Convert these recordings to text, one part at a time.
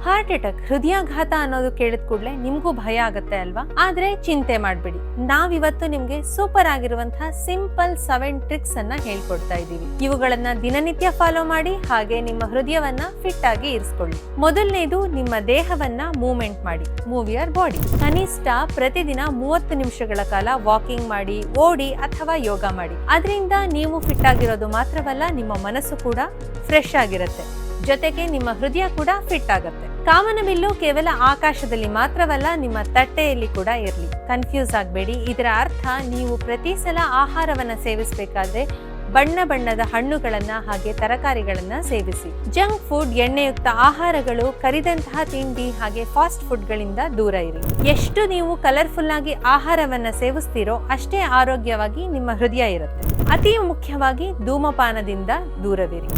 Heart attack, ಹೃದಯಾಘಾತ ಅನ್ನೋದು ಕೇಳಿದ ಕೂಡಲೇ ನಿಮ್ಗೂ ಭಯ ಆಗುತ್ತೆ ಅಲ್ವಾ? ಆದ್ರೆ ಚಿಂತೆ ಮಾಡ್ಬಿಡಿ, ನಾವಿವತ್ತು ನಿಮ್ಗೆ ಸೂಪರ್ ಆಗಿರುವಂತಹ ಸಿಂಪಲ್ 7 ಟ್ರಿಕ್ಸ್ ಅನ್ನ ಹೇಳ್ಕೊಡ್ತಾ ಇದೀವಿ. ಇವುಗಳನ್ನ ದಿನನಿತ್ಯ ಫಾಲೋ ಮಾಡಿ, ಹಾಗೆ ನಿಮ್ಮ ಹೃದಯವನ್ನ ಫಿಟ್ ಆಗಿ ಇರಿಸ್ಕೊಳ್ಳಿ. ಮೊದಲನೇದು, ನಿಮ್ಮ ದೇಹವನ್ನ ಮೂವ್ಮೆಂಟ್ ಮಾಡಿ, ಮೂವ್ ಯುವರ್ ಬಾಡಿ. ಕನಿಷ್ಠ ಪ್ರತಿದಿನ 30 ನಿಮಿಷಗಳ ಕಾಲ ವಾಕಿಂಗ್ ಮಾಡಿ, ಓಡಿ ಅಥವಾ ಯೋಗ ಮಾಡಿ. ಅದರಿಂದ ನೀವು ಫಿಟ್ ಆಗಿರೋದು ಮಾತ್ರವಲ್ಲ, ನಿಮ್ಮ ಮನಸ್ಸು ಕೂಡ ಫ್ರೆಶ್ ಆಗಿರುತ್ತೆ, ಜೊತೆಗೆ ನಿಮ್ಮ ಹೃದಯ ಕೂಡ ಫಿಟ್ ಆಗುತ್ತೆ. ಕಾಮನಬಿಲ್ಲು ಕೇವಲ ಆಕಾಶದಲ್ಲಿ ಮಾತ್ರವಲ್ಲ, ನಿಮ್ಮ ತಟ್ಟೆಯಲ್ಲಿ ಕೂಡ ಇರಲಿ. ಕನ್ಫ್ಯೂಸ್ ಆಗಬೇಡಿ. ಇದರ ಅರ್ಥ ನೀವು ಪ್ರತಿ ಸಲ ಆಹಾರವನ್ನ ಸೇವಿಸಬೇಕಾದ್ರೆ ಬಣ್ಣ ಬಣ್ಣದ ಹಣ್ಣುಗಳನ್ನ ಹಾಗೆ ತರಕಾರಿಗಳನ್ನ ಸೇವಿಸಿ. ಜಂಕ್ ಫುಡ್, ಎಣ್ಣೆಯುಕ್ತ ಆಹಾರಗಳು, ಕರಿದಂತಹ ತಿಂಡಿ ಹಾಗೆ ಫಾಸ್ಟ್ ಫುಡ್ ಗಳಿಂದ ದೂರ ಇರಿ. ಎಷ್ಟು ನೀವು ಕಲರ್ಫುಲ್ ಆಗಿ ಆಹಾರವನ್ನ ಸೇವಿಸ್ತೀರೋ ಅಷ್ಟೇ ಆರೋಗ್ಯವಾಗಿ ನಿಮ್ಮ ಹೃದಯ ಇರುತ್ತೆ. ಅತಿ ಮುಖ್ಯವಾಗಿ ಧೂಮಪಾನದಿಂದ ದೂರವಿರಿ.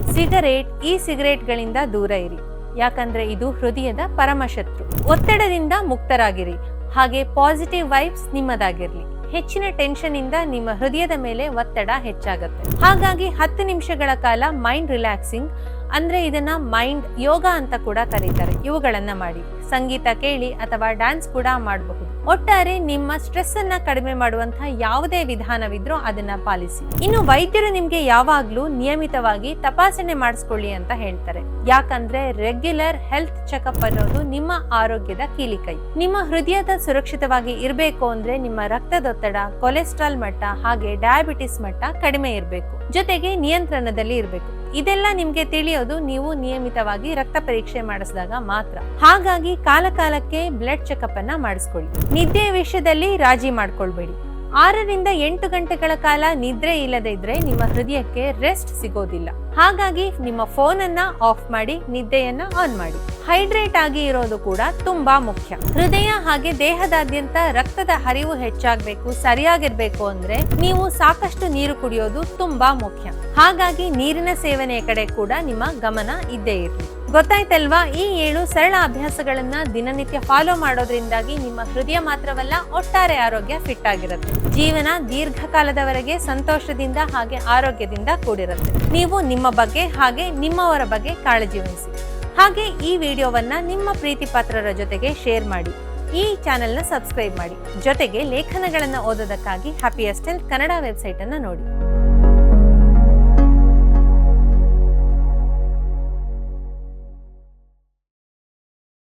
ಸಿಗರೇಟ್ ಗಳಿಂದ ದೂರ ಇರಿ, ಯಾಕಂದ್ರೆ ಇದು ಹೃದಯದ ಪರಮಶತ್ರು. ಒತ್ತಡದಿಂದ ಮುಕ್ತರಾಗಿರಿ, ಹಾಗೆ ಪಾಸಿಟಿವ್ ವೈಬ್ಸ್ ನಿಮ್ಮದಾಗಿರ್ಲಿ. ಹೆಚ್ಚಿನ ಟೆನ್ಷನ್ ಇಂದ ನಿಮ್ಮ ಹೃದಯದ ಮೇಲೆ ಒತ್ತಡ ಹೆಚ್ಚಾಗುತ್ತೆ. ಹಾಗಾಗಿ 10 ನಿಮಿಷಗಳ ಕಾಲ ಮೈಂಡ್ ರಿಲ್ಯಾಕ್ಸಿಂಗ್, ಅಂದ್ರೆ ಇದನ್ನ ಮೈಂಡ್ ಯೋಗ ಅಂತ ಕೂಡ ಕರೀತಾರೆ, ಇವುಗಳನ್ನ ಮಾಡಿ. ಸಂಗೀತ ಕೇಳಿ ಅಥವಾ ಡ್ಯಾನ್ಸ್ ಕೂಡ ಮಾಡಬಹುದು. ಒಟ್ಟಾರೆ ನಿಮ್ಮ ಸ್ಟ್ರೆಸ್ ಅನ್ನ ಕಡಿಮೆ ಮಾಡುವಂತಹ ಯಾವುದೇ ವಿಧಾನವಿದ್ರೂ ಅದನ್ನ ಪಾಲಿಸಿ. ಇನ್ನು ವೈದ್ಯರು ನಿಮ್ಗೆ ಯಾವಾಗ್ಲೂ ನಿಯಮಿತವಾಗಿ ತಪಾಸಣೆ ಮಾಡಿಸ್ಕೊಳ್ಳಿ ಅಂತ ಹೇಳ್ತಾರೆ, ಯಾಕಂದ್ರೆ ರೆಗ್ಯುಲರ್ ಹೆಲ್ತ್ ಚೆಕಪ್ ಅನ್ನೋದು ನಿಮ್ಮ ಆರೋಗ್ಯದ ಕೀಲಿಕೈ. ನಿಮ್ಮ ಹೃದಯದ ಸುರಕ್ಷಿತವಾಗಿ ಇರಬೇಕು ಅಂದ್ರೆ ನಿಮ್ಮ ರಕ್ತದೊತ್ತಡ, ಕೊಲೆಸ್ಟ್ರಾಲ್ ಮಟ್ಟ ಹಾಗೆ ಡಯಾಬಿಟಿಸ್ ಮಟ್ಟ ಕಡಿಮೆ ಇರಬೇಕು, ಜೊತೆಗೆ ನಿಯಂತ್ರಣದಲ್ಲಿ ಇರಬೇಕು. ಇದೆಲ್ಲ ನಿಮ್ಗೆ ತಿಳಿಯೋದು ನೀವು ನಿಯಮಿತವಾಗಿ ರಕ್ತ ಪರೀಕ್ಷೆ ಮಾಡಿಸಿದಾಗ ಮಾತ್ರ. ಹಾಗಾಗಿ ಕಾಲಕಾಲಕ್ಕೆ ಬ್ಲಡ್ ಚೆಕಪ್ ಅನ್ನ ಮಾಡಿಸ್ಕೊಳ್ಳಿ. ನಿದ್ದೆ ವಿಷಯದಲ್ಲಿ ರಾಜಿ ಮಾಡ್ಕೊಳ್ಬೇಡಿ. 6 ರಿಂದ 8 ಗಂಟೆಗಳ ಕಾಲ ನಿದ್ರೆ ಇಲ್ಲದೆ ಇದ್ರೆ ನಿಮ್ಮ ಹೃದಯಕ್ಕೆ ರೆಸ್ಟ್ ಸಿಗೋದಿಲ್ಲ. ಹಾಗಾಗಿ ನಿಮ್ಮ ಫೋನ್ ಅನ್ನ ಆಫ್ ಮಾಡಿ, ನಿದ್ದೆಯನ್ನ ಆನ್ ಮಾಡಿ. ಹೈಡ್ರೇಟ್ ಆಗಿ ಇರೋದು ಕೂಡ ತುಂಬಾ ಮುಖ್ಯ. ಹೃದಯ ಹಾಗೆ ದೇಹದಾದ್ಯಂತ ರಕ್ತದ ಹರಿವು ಹೆಚ್ಚಾಗಬೇಕು, ಸರಿಯಾಗಿರ್ಬೇಕು ಅಂದ್ರೆ ನೀವು ಸಾಕಷ್ಟು ನೀರು ಕುಡಿಯೋದು ತುಂಬಾ ಮುಖ್ಯ. ಹಾಗಾಗಿ ನೀರಿನ ಸೇವನೆಯ ಕಡೆ ಕೂಡ ನಿಮ್ಮ ಗಮನ ಇದ್ದೇ ಇರಲಿ. ಗೊತ್ತಾಯ್ತಲ್ವಾ? ಈ 7 ಸರಳ ಅಭ್ಯಾಸಗಳನ್ನ ದಿನನಿತ್ಯ ಫಾಲೋ ಮಾಡೋದ್ರಿಂದಾಗಿ ನಿಮ್ಮ ಹೃದಯ ಮಾತ್ರವಲ್ಲ, ಒಟ್ಟಾರೆ ಆರೋಗ್ಯ ಫಿಟ್ ಆಗಿರುತ್ತೆ. ಜೀವನ ದೀರ್ಘಕಾಲದವರೆಗೆ ಸಂತೋಷದಿಂದ ಹಾಗೆ ಆರೋಗ್ಯದಿಂದ ಕೂಡಿರುತ್ತೆ. ನೀವು ನಿಮ್ಮ ಬಗ್ಗೆ ಹಾಗೆ ನಿಮ್ಮವರ ಬಗ್ಗೆ ಕಾಳಜಿ ವಹಿಸಿ. ಹಾಗೆ ಈ ವಿಡಿಯೋವನ್ನ ನಿಮ್ಮ ಪ್ರೀತಿ ಪಾತ್ರರ ಜೊತೆಗೆ ಶೇರ್ ಮಾಡಿ. ಈ ಚಾನೆಲ್ನ ಸಬ್ಸ್ಕ್ರೈಬ್ ಮಾಡಿ. ಜೊತೆಗೆ ಲೇಖನಗಳನ್ನ ಓದೋದಕ್ಕಾಗಿ ಹ್ಯಾಪಿಯೆಸ್ಟ್ ಹೆಲ್ತ್ ಕನ್ನಡ ವೆಬ್ಸೈಟ್ ಅನ್ನ ನೋಡಿ.